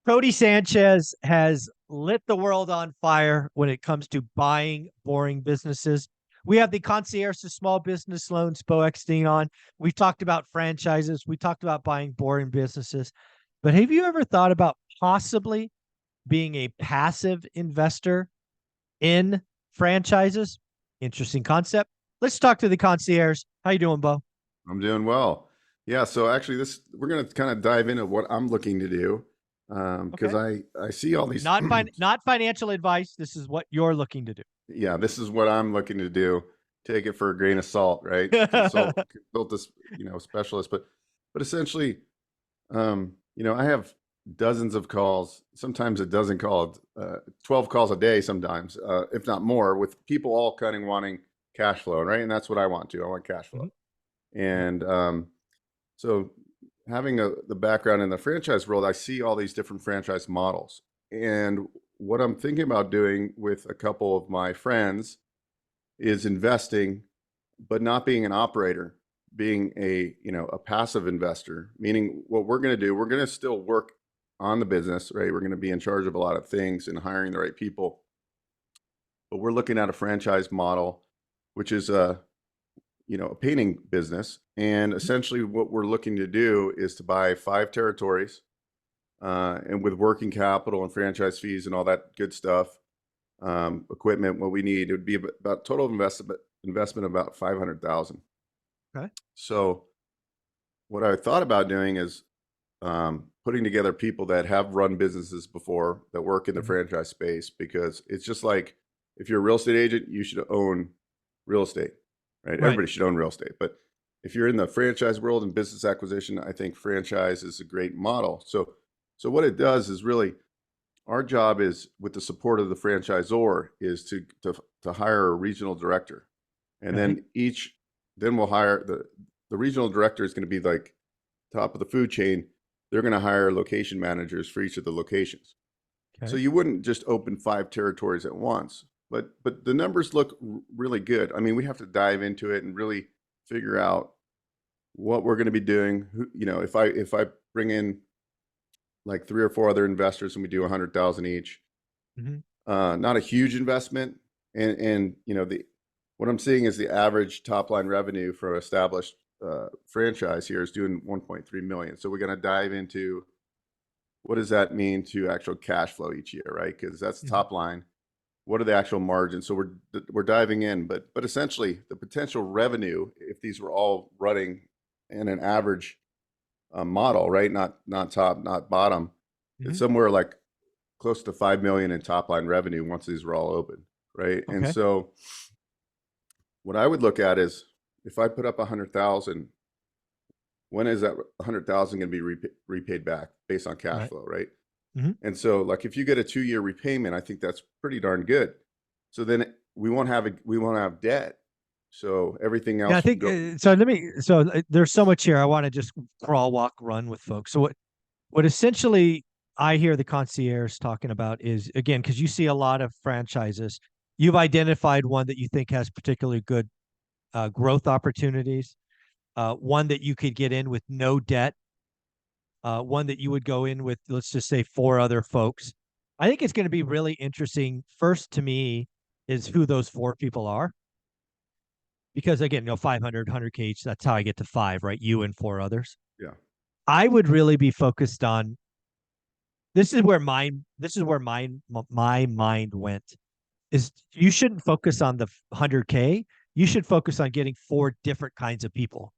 Cody Sanchez has lit the world on fire when it comes to buying boring businesses. We have the concierge to small business loans, Bo Eckstein, on. We've talked about franchises. We talked about buying boring businesses. But have you ever thought about possibly being a passive investor in franchises? Interesting concept. Let's talk to the concierge. How you doing, Bo? I'm doing well. Yeah, so actually we're going to kind of dive into what I'm looking to do because Okay. I see all these Not financial advice. This is what you're looking to do. yeah, this is what I'm looking to do. Take it for a grain of salt, right? Consult this, specialist, but essentially I have dozens of calls, sometimes a dozen calls, 12 calls a day sometimes, if not more, with people all kind of wanting cash flow, right? And that's what I want too. I want cash flow. And so having the background in the franchise world, I see all these different franchise models. And what I'm thinking about doing with a couple of my friends is investing, but not being an operator, being a passive investor, meaning what we're going to do, we're going to still work on the business, right? We're going to be in charge of a lot of things and hiring the right people. But we're looking at a franchise model, which is a painting business. And essentially what we're looking to do is to buy 5 territories, and with working capital and franchise fees and all that good stuff, equipment, what we need, it would be about total investment about 500,000. Okay. So what I thought about doing is putting together people that have run businesses before, that work in the franchise space, because it's just like, if you're a real estate agent, you should own real estate, right? Everybody should own real estate. But if you're in the franchise world and business acquisition, I think franchise is a great model. So what it does is really, our job is, with the support of the franchisor, is to hire a regional director. And then we'll hire the regional director is going to be like top of the food chain. They're going to hire location managers for each of the locations. Okay. So you wouldn't just open 5 territories at once, but the numbers look really good. I mean, we have to dive into it and really figure out what we're going to be doing. If I bring in like 3 or 4 other investors and we do 100,000 each, not a huge investment. And what I'm seeing is the average top line revenue for an established franchise here is doing 1.3 million. So we're going to dive into what does that mean to actual cash flow each year, right? Because that's the top line. What are the actual margins? So we're diving in, but essentially the potential revenue, if these were all running in an average model, right? Not top, not bottom. It's somewhere like close to 5 million in top line revenue once these were all open, right? Okay. And so what I would look at is, if I put up 100,000, when is that 100,000 going to be repaid back based on cash flow, right? And so, like, if you get a 2-year repayment, I think that's pretty darn good. So then we won't have debt. So everything else. Yeah, I think so. There's so much here. I want to just crawl, walk, run with folks. So what essentially I hear the concierge talking about is, again, because you see a lot of franchises, you've identified one that you think has particularly good growth opportunities, one that you could get in with no debt, one that you would go in with, let's just say, 4 other folks. I think it's going to be really interesting. First, to me, is who those 4 people are. Because again, 500, 100K each, that's how I get to 5, right? You and 4 others. Yeah. I would really be focused on, this is where my mind went, is you shouldn't focus on the 100K. You should focus on getting 4 different kinds of people,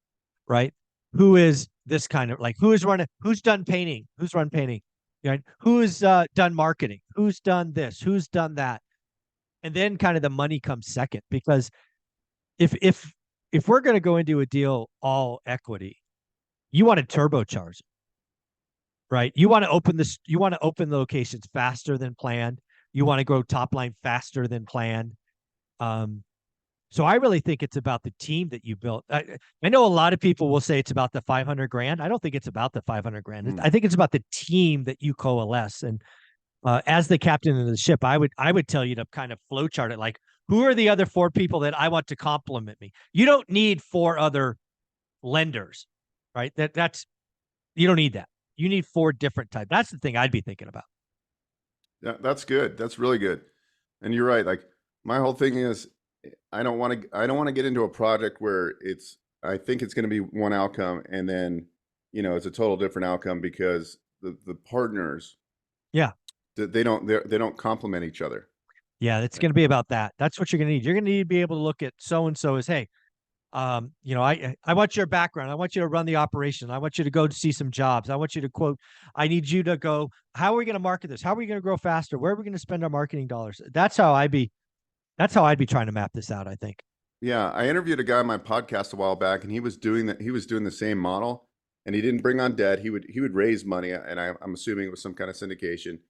right? Who is this kind of, like, who's done painting, who's run painting, right? Who's done marketing, who's done this, who's done that. And then kind of the money comes second, because if we're going to go into a deal all equity, you want to turbocharge it, right? You want to open the locations faster than planned. You want to grow top line faster than planned. So I really think it's about the team that you built. I know a lot of people will say it's about the 500 grand. I don't think it's about the 500 grand. I think it's about the team that you coalesce. And as the captain of the ship, I would tell you to kind of flowchart it, like, who are the other 4 people that I want to complement me? You don't need 4 other lenders, right? You don't need that. You need 4 different types. That's the thing I'd be thinking about. Yeah, that's good. That's really good. And you're right. Like my whole thing is I don't want to get into a project where I think it's going to be one outcome and then, it's a total different outcome because the partners, Yeah. they don't complement each other. Yeah, it's going to be about that. That's what you're going to need. You're going to need to be able to look at so and so as, hey, I want your background. I want you to run the operation. I want you to go to see some jobs. I want you to quote. I need you to go. How are we going to market this? How are we going to grow faster? Where are we going to spend our marketing dollars? That's how I'd be trying to map this out, I think. Yeah, I interviewed a guy on my podcast a while back, and he was doing that. He was doing the same model, and he didn't bring on debt. He would raise money, and I'm assuming it was some kind of syndication.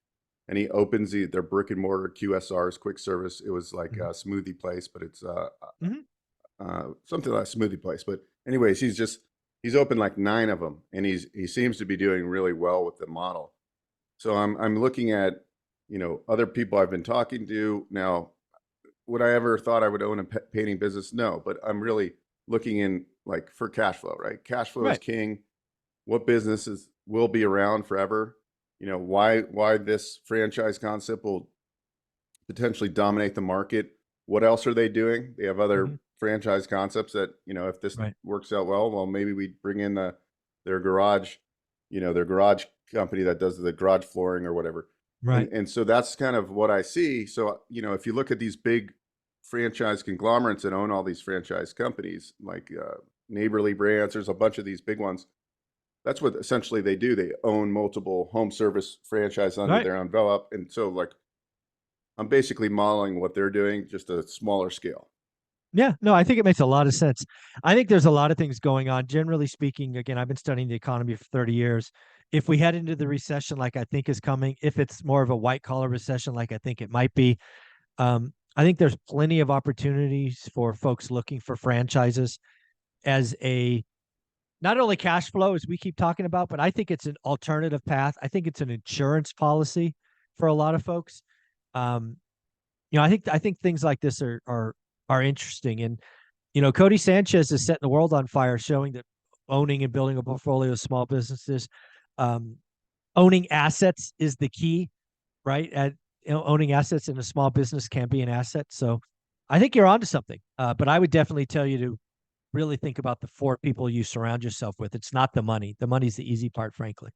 And he opens their brick and mortar QSRs, quick service. It was like a smoothie place, but it's something like a smoothie place. But anyways, he's opened like 9 of them, and he seems to be doing really well with the model. So I'm looking at other people I've been talking to now. Would I ever thought I would own a painting business? No, but I'm really looking in like for cash flow, right? Cash flow is king. What businesses will be around forever? Why this franchise concept will potentially dominate the market. What else are they doing? They have other franchise concepts that, if this works out well, maybe we bring in their garage, their garage company that does the garage flooring or whatever. Right. And so that's kind of what I see. So, if you look at these big franchise conglomerates that own all these franchise companies, like Neighborly Brands, there's a bunch of these big ones. That's what essentially they do. They own multiple home service franchises under their envelope. And so like, I'm basically modeling what they're doing, just a smaller scale. Yeah, no, I think it makes a lot of sense. I think there's a lot of things going on. Generally speaking, again, I've been studying the economy for 30 years. If we head into the recession like I think is coming, if it's more of a white collar recession like I think it might be, I think there's plenty of opportunities for folks looking for franchises as a not only cash flow as we keep talking about, but I think it's an alternative path. I think it's an insurance policy for a lot of folks. I think things like this are interesting. And Cody Sanchez is setting the world on fire, showing that owning and building a portfolio of small businesses, owning assets is the key, right? Owning assets in a small business can be an asset. So I think you're onto something. But I would definitely tell you to really think about the 4 people you surround yourself with. It's not the money. The money's the easy part, frankly.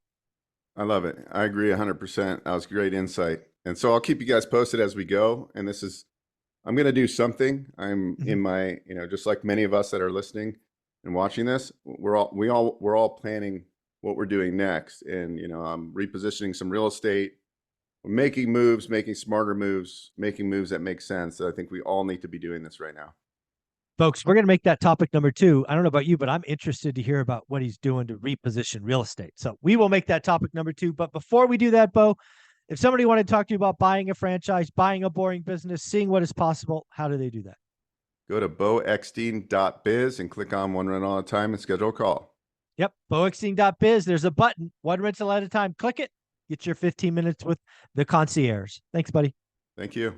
I love it. I agree 100%. That was great insight. And so I'll keep you guys posted as we go. And I'm going to do something. I'm in my, just like many of us that are listening and watching this, we're all planning what we're doing next. And, I'm repositioning some real estate, making moves, making smarter moves, making moves that make sense. So I think we all need to be doing this right now. Folks, we're going to make that topic number 2. I don't know about you, but I'm interested to hear about what he's doing to reposition real estate. So we will make that topic number 2. But before we do that, Bo, if somebody wanted to talk to you about buying a franchise, buying a boring business, seeing what is possible, how do they do that? Go to boeckstein.biz and click on One Rental at a Time and schedule a call. Yep, boeckstein.biz. There's a button, one rental at a time. Click it. Get your 15 minutes with the concierge. Thanks, buddy. Thank you.